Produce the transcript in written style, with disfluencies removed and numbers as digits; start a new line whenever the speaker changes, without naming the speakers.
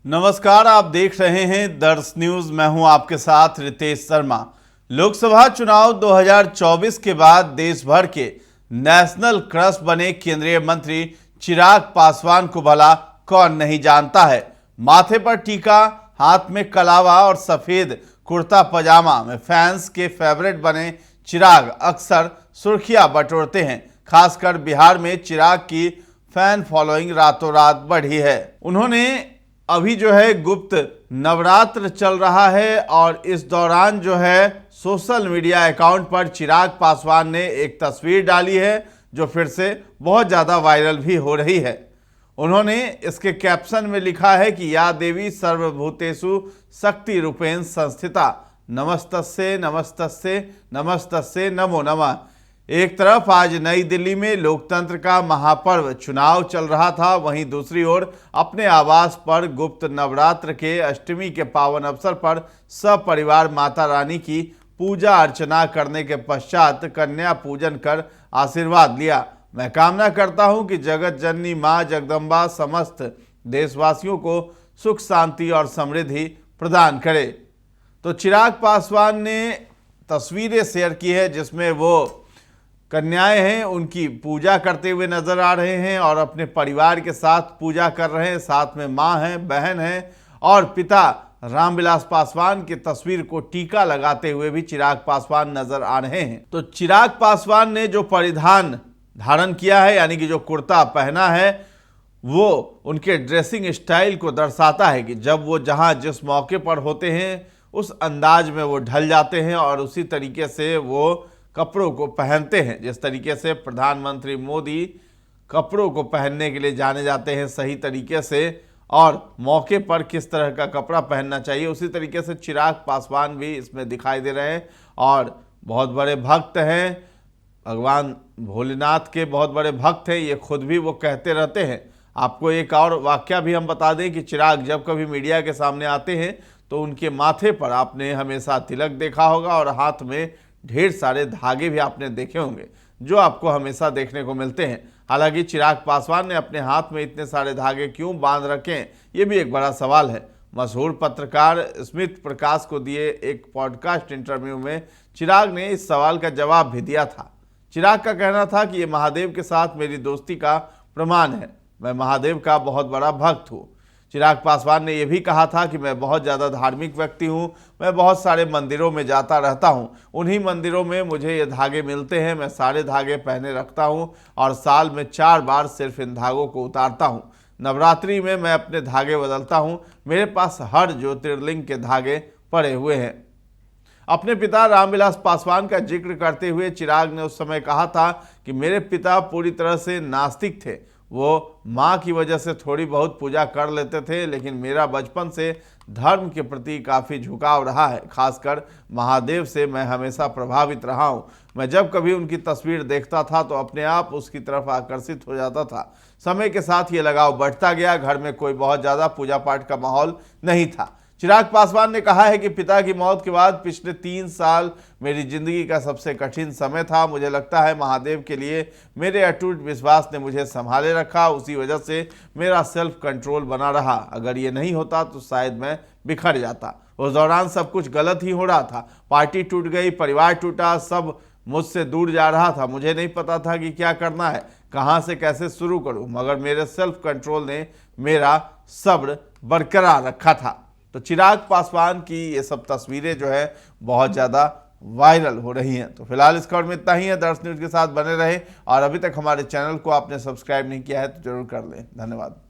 नमस्कार, आप देख रहे हैं दर्श न्यूज। मैं हूं आपके साथ रितेश शर्मा। लोकसभा चुनाव 2024 के बाद देश भर के नेशनल क्रश बने केंद्रीय मंत्री चिराग पासवान को भला कौन नहीं जानता है। माथे पर टीका, हाथ में कलावा और सफेद कुर्ता पजामा में फैंस के फेवरेट बने चिराग अक्सर सुर्खियां बटोरते हैं। खासकर बिहार में चिराग की फैन फॉलोइंग रातों रात बढ़ी है। उन्होंने अभी गुप्त नवरात्र चल रहा है और इस दौरान सोशल मीडिया अकाउंट पर चिराग पासवान ने एक तस्वीर डाली है जो फिर से बहुत ज़्यादा वायरल भी हो रही है। उन्होंने इसके कैप्शन में लिखा है कि या देवी सर्वभूतेषु शक्ति रूपेण संस्थिता, नमस्तस्ये नमस्तस्ये नमस्तस्ये नमो नमः। एक तरफ आज नई दिल्ली में लोकतंत्र का महापर्व चुनाव चल रहा था, वहीं दूसरी ओर अपने आवास पर गुप्त नवरात्र के अष्टमी के पावन अवसर पर सपरिवार माता रानी की पूजा अर्चना करने के पश्चात कन्या पूजन कर आशीर्वाद लिया। मैं कामना करता हूं कि जगत जननी मां जगदम्बा समस्त देशवासियों को सुख शांति और समृद्धि प्रदान करे। तो चिराग पासवान ने तस्वीरें शेयर की है जिसमें वो कन्याएं हैं उनकी पूजा करते हुए नजर आ रहे हैं और अपने परिवार के साथ पूजा कर रहे हैं। साथ में मां हैं, बहन हैं और पिता रामविलास पासवान की तस्वीर को टीका लगाते हुए भी चिराग पासवान नजर आ रहे हैं। तो चिराग पासवान ने जो परिधान धारण किया है, यानी कि जो कुर्ता पहना है, वो उनके ड्रेसिंग स्टाइल को दर्शाता है कि जब वो जहां जिस मौके पर होते हैं उस अंदाज में वो ढल जाते हैं और उसी तरीके से वो कपड़ों को पहनते हैं। जिस तरीके से प्रधानमंत्री मोदी कपड़ों को पहनने के लिए जाने जाते हैं सही तरीके से और मौके पर किस तरह का कपड़ा पहनना चाहिए, उसी तरीके से चिराग पासवान भी इसमें दिखाई दे रहे हैं और बहुत बड़े भक्त हैं, भगवान भोलेनाथ के बहुत बड़े भक्त हैं। ये खुद भी वो कहते रहते हैं। आपको एक और वाकया भी हम बता दें कि चिराग जब कभी मीडिया के सामने आते हैं तो उनके माथे पर आपने हमेशा तिलक देखा होगा और हाथ में ढेर सारे धागे भी आपने देखे होंगे जो आपको हमेशा देखने को मिलते हैं। हालांकि चिराग पासवान ने अपने हाथ में इतने सारे धागे क्यों बांध रखे हैं, ये भी एक बड़ा सवाल है। मशहूर पत्रकार स्मित प्रकाश को दिए एक पॉडकास्ट इंटरव्यू में चिराग ने इस सवाल का जवाब भी दिया था। चिराग का कहना था कि ये महादेव के साथ मेरी दोस्ती का प्रमाण है, मैं महादेव का बहुत बड़ा भक्त हूँ। चिराग पासवान ने यह भी कहा था कि मैं बहुत ज़्यादा धार्मिक व्यक्ति हूँ, मैं बहुत सारे मंदिरों में जाता रहता हूँ, उन्हीं मंदिरों में मुझे ये धागे मिलते हैं, मैं सारे धागे पहने रखता हूँ और साल में 4 बार सिर्फ इन धागों को उतारता हूँ। नवरात्रि में मैं अपने धागे बदलता हूँ, मेरे पास हर ज्योतिर्लिंग के धागे पड़े हुए हैं। अपने पिता रामविलास पासवान का जिक्र करते हुए चिराग ने उस समय कहा था कि मेरे पिता पूरी तरह से नास्तिक थे, वो माँ की वजह से थोड़ी बहुत पूजा कर लेते थे, लेकिन मेरा बचपन से धर्म के प्रति काफ़ी झुकाव रहा है। खासकर महादेव से मैं हमेशा प्रभावित रहा हूँ। मैं जब कभी उनकी तस्वीर देखता था तो अपने आप उसकी तरफ आकर्षित हो जाता था। समय के साथ ये लगाव बढ़ता गया। घर में कोई बहुत ज़्यादा पूजा पाठ का माहौल नहीं था। चिराग पासवान ने कहा है कि पिता की मौत के बाद पिछले 3 साल मेरी जिंदगी का सबसे कठिन समय था। मुझे लगता है महादेव के लिए मेरे अटूट विश्वास ने मुझे संभाले रखा, उसी वजह से मेरा सेल्फ कंट्रोल बना रहा। अगर ये नहीं होता तो शायद मैं बिखर जाता। उस दौरान सब कुछ गलत ही हो रहा था, पार्टी टूट गई, परिवार टूटा, सब मुझसे दूर जा रहा था। मुझे नहीं पता था कि क्या करना है, कहाँ से कैसे शुरू करूँ, मगर मेरे सेल्फ कंट्रोल ने मेरा सब्र बरकरार रखा था। तो चिराग पासवान की ये सब तस्वीरें बहुत ज़्यादा वायरल हो रही हैं। तो फिलहाल इस खबर में इतना ही है। दर्श न्यूज़ के साथ बने रहें और अभी तक हमारे चैनल को आपने सब्सक्राइब नहीं किया है तो जरूर कर लें। धन्यवाद।